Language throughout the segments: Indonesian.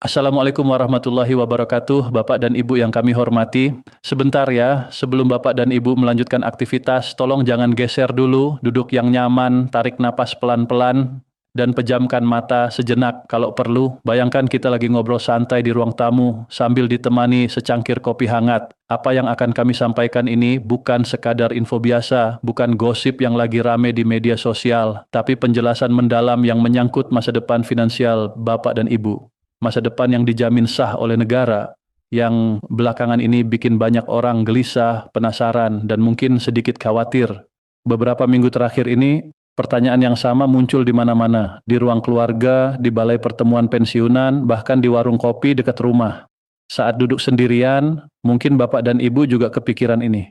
Assalamualaikum warahmatullahi wabarakatuh, Bapak dan Ibu yang kami hormati. Sebentar ya, sebelum Bapak dan Ibu melanjutkan aktivitas, tolong jangan geser dulu, duduk yang nyaman, tarik napas pelan-pelan, dan pejamkan mata sejenak kalau perlu. Bayangkan kita lagi ngobrol santai di ruang tamu, sambil ditemani secangkir kopi hangat. Apa yang akan kami sampaikan ini bukan sekadar info biasa, bukan gosip yang lagi rame di media sosial, tapi penjelasan mendalam yang menyangkut masa depan finansial Bapak dan Ibu. Masa depan yang dijamin sah oleh negara, yang belakangan ini bikin banyak orang gelisah, penasaran, dan mungkin sedikit khawatir. Beberapa minggu terakhir ini, pertanyaan yang sama muncul di mana-mana, di ruang keluarga, di balai pertemuan pensiunan, bahkan di warung kopi dekat rumah. Saat duduk sendirian, mungkin Bapak dan Ibu juga kepikiran ini.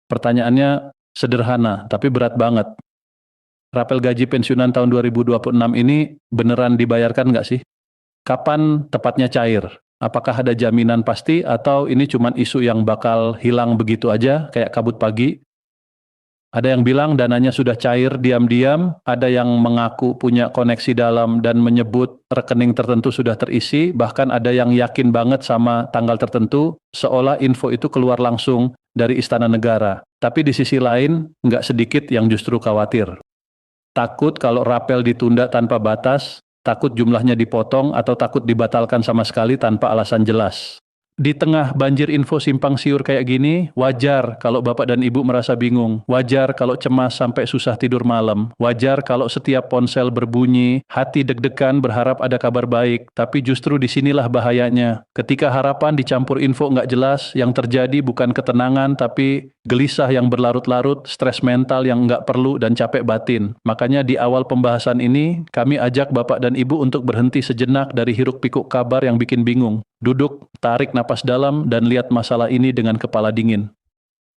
Pertanyaannya sederhana, tapi berat banget. Rapel gaji pensiunan tahun 2026 ini beneran dibayarkan nggak sih? Kapan tepatnya cair? Apakah ada jaminan pasti atau ini cuma isu yang bakal hilang begitu aja kayak kabut pagi? Ada yang bilang dananya sudah cair diam-diam, ada yang mengaku punya koneksi dalam dan menyebut rekening tertentu sudah terisi, bahkan ada yang yakin banget sama tanggal tertentu, seolah info itu keluar langsung dari Istana Negara. Tapi di sisi lain, nggak sedikit yang justru khawatir. Takut kalau rapel ditunda tanpa batas, takut jumlahnya dipotong atau takut dibatalkan sama sekali tanpa alasan jelas. Di tengah banjir info simpang siur kayak gini, wajar kalau Bapak dan Ibu merasa bingung, wajar kalau cemas sampai susah tidur malam, wajar kalau setiap ponsel berbunyi, hati deg-degan berharap ada kabar baik, tapi justru disinilah bahayanya. Ketika harapan dicampur info nggak jelas, yang terjadi bukan ketenangan tapi gelisah yang berlarut-larut, stres mental yang nggak perlu dan capek batin. Makanya di awal pembahasan ini, kami ajak Bapak dan Ibu untuk berhenti sejenak dari hiruk-pikuk kabar yang bikin bingung. Duduk, tarik napas dalam, dan lihat masalah ini dengan kepala dingin.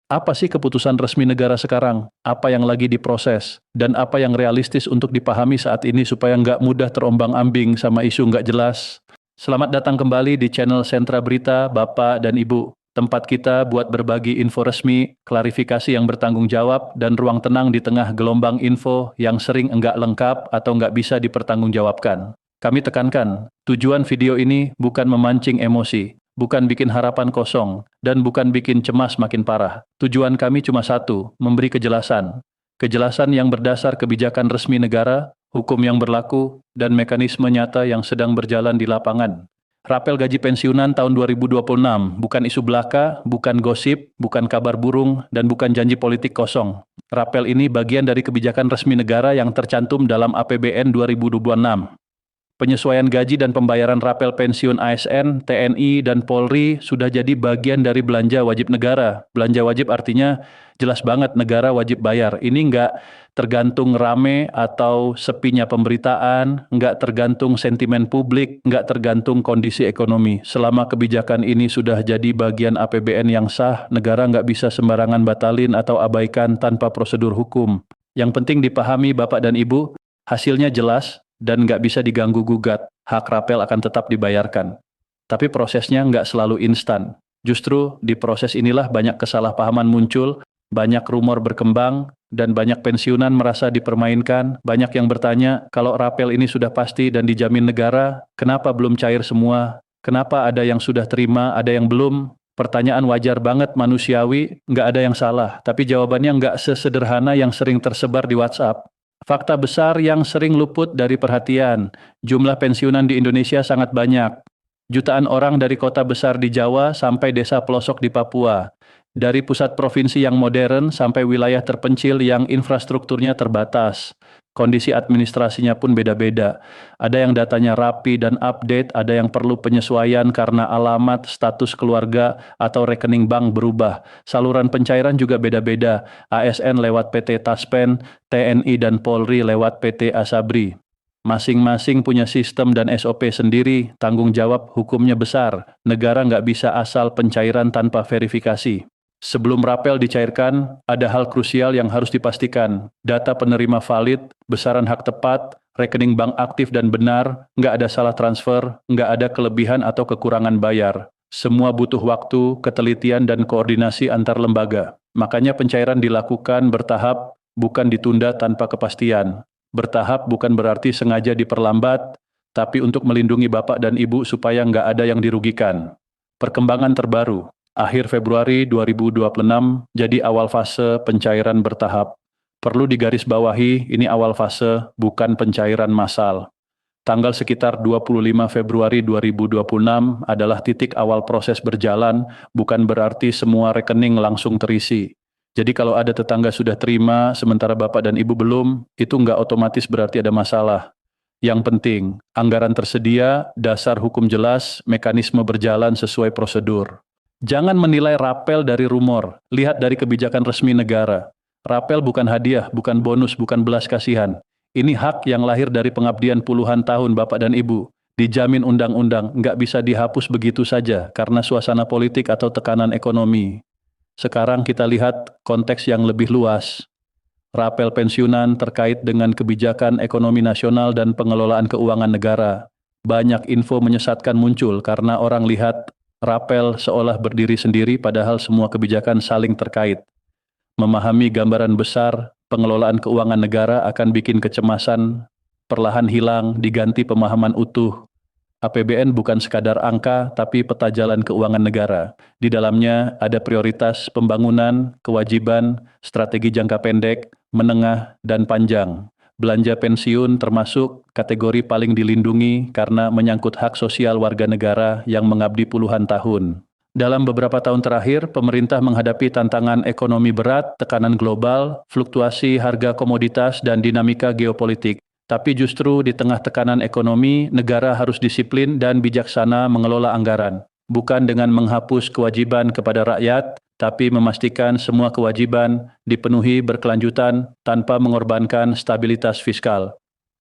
Apa sih keputusan resmi negara sekarang? Apa yang lagi diproses? Dan apa yang realistis untuk dipahami saat ini supaya nggak mudah terombang-ambing sama isu nggak jelas? Selamat datang kembali di channel Sentra Berita, Bapak dan Ibu. Tempat kita buat berbagi info resmi, klarifikasi yang bertanggung jawab, dan ruang tenang di tengah gelombang info yang sering enggak lengkap atau enggak bisa dipertanggungjawabkan. Kami tekankan, tujuan video ini bukan memancing emosi, bukan bikin harapan kosong, dan bukan bikin cemas makin parah. Tujuan kami cuma satu, memberi kejelasan. Kejelasan yang berdasar kebijakan resmi negara, hukum yang berlaku, dan mekanisme nyata yang sedang berjalan di lapangan. Rapel gaji pensiunan tahun 2026, bukan isu belaka, bukan gosip, bukan kabar burung, dan bukan janji politik kosong. Rapel ini bagian dari kebijakan resmi negara yang tercantum dalam APBN 2026. Penyesuaian gaji dan pembayaran rapel pensiun ASN, TNI, dan Polri sudah jadi bagian dari belanja wajib negara. Belanja wajib artinya jelas banget negara wajib bayar. Ini nggak tergantung rame atau sepinya pemberitaan, nggak tergantung sentimen publik, nggak tergantung kondisi ekonomi. Selama kebijakan ini sudah jadi bagian APBN yang sah, negara nggak bisa sembarangan batalin atau abaikan tanpa prosedur hukum. Yang penting dipahami Bapak dan Ibu, hasilnya jelas, dan nggak bisa diganggu-gugat, hak rapel akan tetap dibayarkan. Tapi prosesnya nggak selalu instan. Justru di proses inilah banyak kesalahpahaman muncul, banyak rumor berkembang, dan banyak pensiunan merasa dipermainkan. Banyak yang bertanya, kalau rapel ini sudah pasti dan dijamin negara, kenapa belum cair semua? Kenapa ada yang sudah terima, ada yang belum? Pertanyaan wajar banget, manusiawi, nggak ada yang salah. Tapi jawabannya nggak sesederhana yang sering tersebar di WhatsApp. Fakta besar yang sering luput dari perhatian, jumlah pensiunan di Indonesia sangat banyak. Jutaan orang dari kota besar di Jawa sampai desa pelosok di Papua. Dari pusat provinsi yang modern sampai wilayah terpencil yang infrastrukturnya terbatas. Kondisi administrasinya pun beda-beda. Ada yang datanya rapi dan update, ada yang perlu penyesuaian karena alamat, status keluarga, atau rekening bank berubah. Saluran pencairan juga beda-beda. ASN lewat PT Taspen, TNI dan Polri lewat PT Asabri. Masing-masing punya sistem dan SOP sendiri, tanggung jawab hukumnya besar. Negara nggak bisa asal pencairan tanpa verifikasi. Sebelum rapel dicairkan, ada hal krusial yang harus dipastikan. Data penerima valid, besaran hak tepat, rekening bank aktif dan benar, nggak ada salah transfer, nggak ada kelebihan atau kekurangan bayar. Semua butuh waktu, ketelitian, dan koordinasi antar lembaga. Makanya pencairan dilakukan bertahap, bukan ditunda tanpa kepastian. Bertahap bukan berarti sengaja diperlambat, tapi untuk melindungi Bapak dan Ibu supaya nggak ada yang dirugikan. Perkembangan terbaru, akhir Februari 2026 jadi awal fase pencairan bertahap. Perlu digarisbawahi, ini awal fase, bukan pencairan massal. Tanggal sekitar 25 Februari 2026 adalah titik awal proses berjalan, bukan berarti semua rekening langsung terisi. Jadi kalau ada tetangga sudah terima, sementara Bapak dan Ibu belum, itu nggak otomatis berarti ada masalah. Yang penting, anggaran tersedia, dasar hukum jelas, mekanisme berjalan sesuai prosedur. Jangan menilai rapel dari rumor, lihat dari kebijakan resmi negara. Rapel bukan hadiah, bukan bonus, bukan belas kasihan. Ini hak yang lahir dari pengabdian puluhan tahun Bapak dan Ibu. Dijamin undang-undang, nggak bisa dihapus begitu saja karena suasana politik atau tekanan ekonomi. Sekarang kita lihat konteks yang lebih luas. Rapel pensiunan terkait dengan kebijakan ekonomi nasional dan pengelolaan keuangan negara. Banyak info menyesatkan muncul karena orang lihat rapel seolah berdiri sendiri padahal semua kebijakan saling terkait. Memahami gambaran besar, pengelolaan keuangan negara akan bikin kecemasan, perlahan hilang, diganti pemahaman utuh. APBN bukan sekadar angka, tapi peta jalan keuangan negara. Di dalamnya ada prioritas pembangunan, kewajiban, strategi jangka pendek, menengah, dan panjang. Belanja pensiun termasuk kategori paling dilindungi karena menyangkut hak sosial warga negara yang mengabdi puluhan tahun. Dalam beberapa tahun terakhir, pemerintah menghadapi tantangan ekonomi berat, tekanan global, fluktuasi harga komoditas, dan dinamika geopolitik. Tapi justru di tengah tekanan ekonomi, negara harus disiplin dan bijaksana mengelola anggaran. Bukan dengan menghapus kewajiban kepada rakyat, tapi memastikan semua kewajiban dipenuhi berkelanjutan tanpa mengorbankan stabilitas fiskal.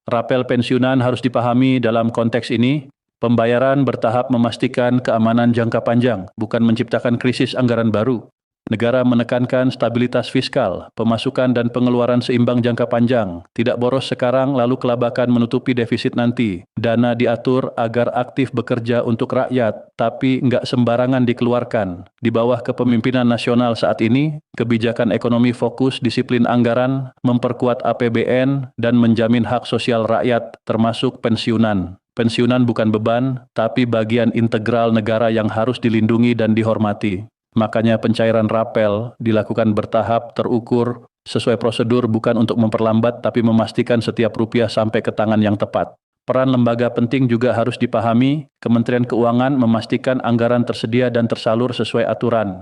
Rapel pensiunan harus dipahami dalam konteks ini. Pembayaran bertahap memastikan keamanan jangka panjang, bukan menciptakan krisis anggaran baru. Negara menekankan stabilitas fiskal, pemasukan dan pengeluaran seimbang jangka panjang, tidak boros sekarang lalu kelabakan menutupi defisit nanti. Dana diatur agar aktif bekerja untuk rakyat, tapi nggak sembarangan dikeluarkan. Di bawah kepemimpinan nasional saat ini, kebijakan ekonomi fokus disiplin anggaran, memperkuat APBN, dan menjamin hak sosial rakyat, termasuk pensiunan. Pensiunan bukan beban, tapi bagian integral negara yang harus dilindungi dan dihormati. Makanya pencairan rapel dilakukan bertahap, terukur, sesuai prosedur bukan untuk memperlambat tapi memastikan setiap rupiah sampai ke tangan yang tepat. Peran lembaga penting juga harus dipahami. Kementerian Keuangan memastikan anggaran tersedia dan tersalur sesuai aturan.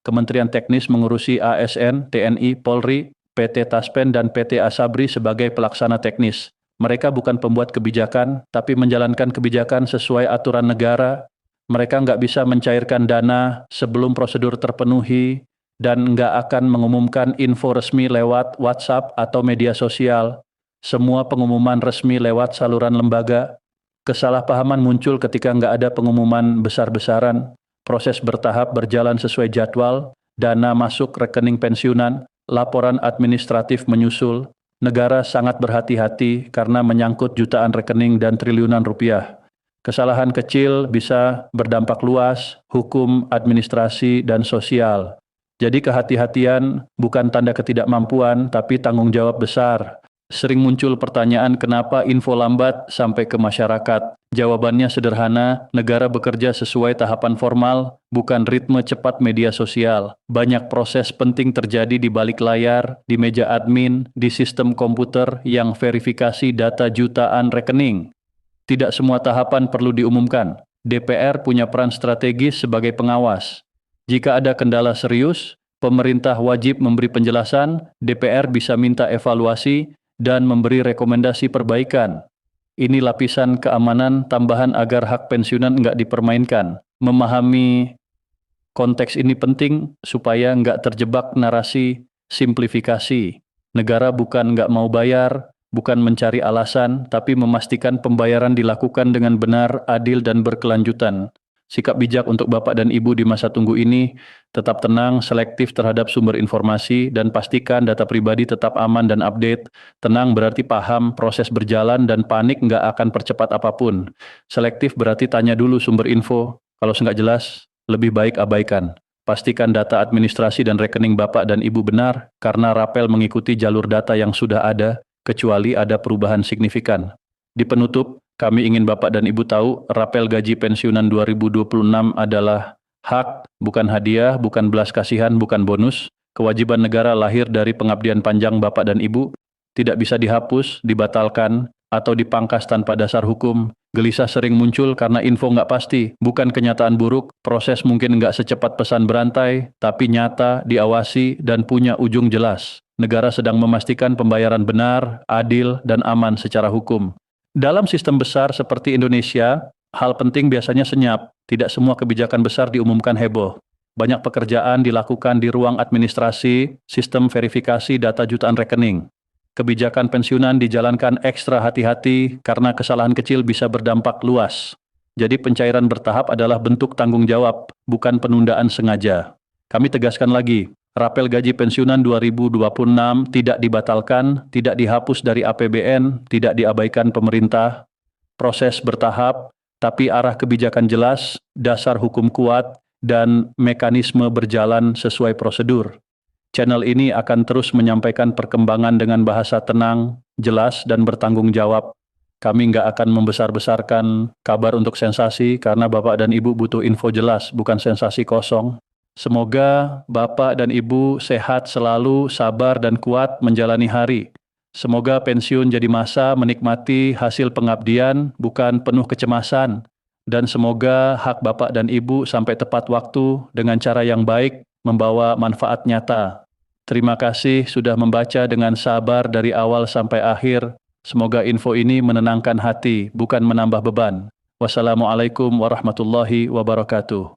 Kementerian Teknis mengurusi ASN, TNI, Polri, PT Taspen, dan PT Asabri sebagai pelaksana teknis. Mereka bukan pembuat kebijakan, tapi menjalankan kebijakan sesuai aturan negara. Mereka nggak bisa mencairkan dana sebelum prosedur terpenuhi dan nggak akan mengumumkan info resmi lewat WhatsApp atau media sosial. Semua pengumuman resmi lewat saluran lembaga. Kesalahpahaman muncul ketika nggak ada pengumuman besar-besaran. Proses bertahap berjalan sesuai jadwal, dana masuk rekening pensiunan, laporan administratif menyusul. Negara sangat berhati-hati karena menyangkut jutaan rekening dan triliunan rupiah. Kesalahan kecil bisa berdampak luas, hukum, administrasi, dan sosial. Jadi kehati-hatian bukan tanda ketidakmampuan, tapi tanggung jawab besar. Sering muncul pertanyaan kenapa info lambat sampai ke masyarakat. Jawabannya sederhana, negara bekerja sesuai tahapan formal, bukan ritme cepat media sosial. Banyak proses penting terjadi di balik layar, di meja admin, di sistem komputer yang verifikasi data jutaan rekening. Tidak semua tahapan perlu diumumkan. DPR punya peran strategis sebagai pengawas. Jika ada kendala serius, pemerintah wajib memberi penjelasan, DPR bisa minta evaluasi, dan memberi rekomendasi perbaikan. Ini lapisan keamanan tambahan agar hak pensiunan nggak dipermainkan. Memahami konteks ini penting supaya nggak terjebak narasi simplifikasi. Negara bukan nggak mau bayar, bukan mencari alasan, tapi memastikan pembayaran dilakukan dengan benar, adil, dan berkelanjutan. Sikap bijak untuk Bapak dan Ibu di masa tunggu ini, tetap tenang, selektif terhadap sumber informasi, dan pastikan data pribadi tetap aman dan update. Tenang berarti paham proses berjalan dan panik nggak akan percepat apapun. Selektif berarti tanya dulu sumber info, kalau nggak jelas, lebih baik abaikan. Pastikan data administrasi dan rekening Bapak dan Ibu benar, karena rapel mengikuti jalur data yang sudah ada, kecuali ada perubahan signifikan. Di penutup, Kami ingin Bapak dan Ibu tahu, rapel gaji pensiunan 2026 adalah hak, bukan hadiah, bukan belas kasihan, bukan bonus. Kewajiban negara lahir dari pengabdian panjang Bapak dan Ibu, tidak bisa dihapus, dibatalkan, atau dipangkas tanpa dasar hukum. Gelisah sering muncul karena info nggak pasti, bukan kenyataan buruk, proses mungkin nggak secepat pesan berantai, tapi nyata, diawasi, dan punya ujung jelas. Negara sedang memastikan pembayaran benar, adil, dan aman secara hukum. Dalam sistem besar seperti Indonesia, hal penting biasanya senyap. Tidak semua kebijakan besar diumumkan heboh. Banyak pekerjaan dilakukan di ruang administrasi, sistem verifikasi data jutaan rekening. Kebijakan pensiunan dijalankan ekstra hati-hati karena kesalahan kecil bisa berdampak luas. Jadi pencairan bertahap adalah bentuk tanggung jawab, bukan penundaan sengaja. Kami tegaskan lagi, rapel gaji pensiunan 2026 tidak dibatalkan, tidak dihapus dari APBN, tidak diabaikan pemerintah. Proses bertahap, tapi arah kebijakan jelas, dasar hukum kuat, dan mekanisme berjalan sesuai prosedur. Channel ini akan terus menyampaikan perkembangan dengan bahasa tenang, jelas, dan bertanggung jawab. Kami nggak akan membesar-besarkan kabar untuk sensasi karena Bapak dan Ibu butuh info jelas, bukan sensasi kosong. Semoga Bapak dan Ibu sehat selalu, sabar dan kuat menjalani hari. Semoga pensiun jadi masa menikmati hasil pengabdian, bukan penuh kecemasan. Dan semoga hak Bapak dan Ibu sampai tepat waktu dengan cara yang baik, membawa manfaat nyata. Terima kasih sudah membaca dengan sabar dari awal sampai akhir. Semoga info ini menenangkan hati, bukan menambah beban. Wassalamualaikum warahmatullahi wabarakatuh.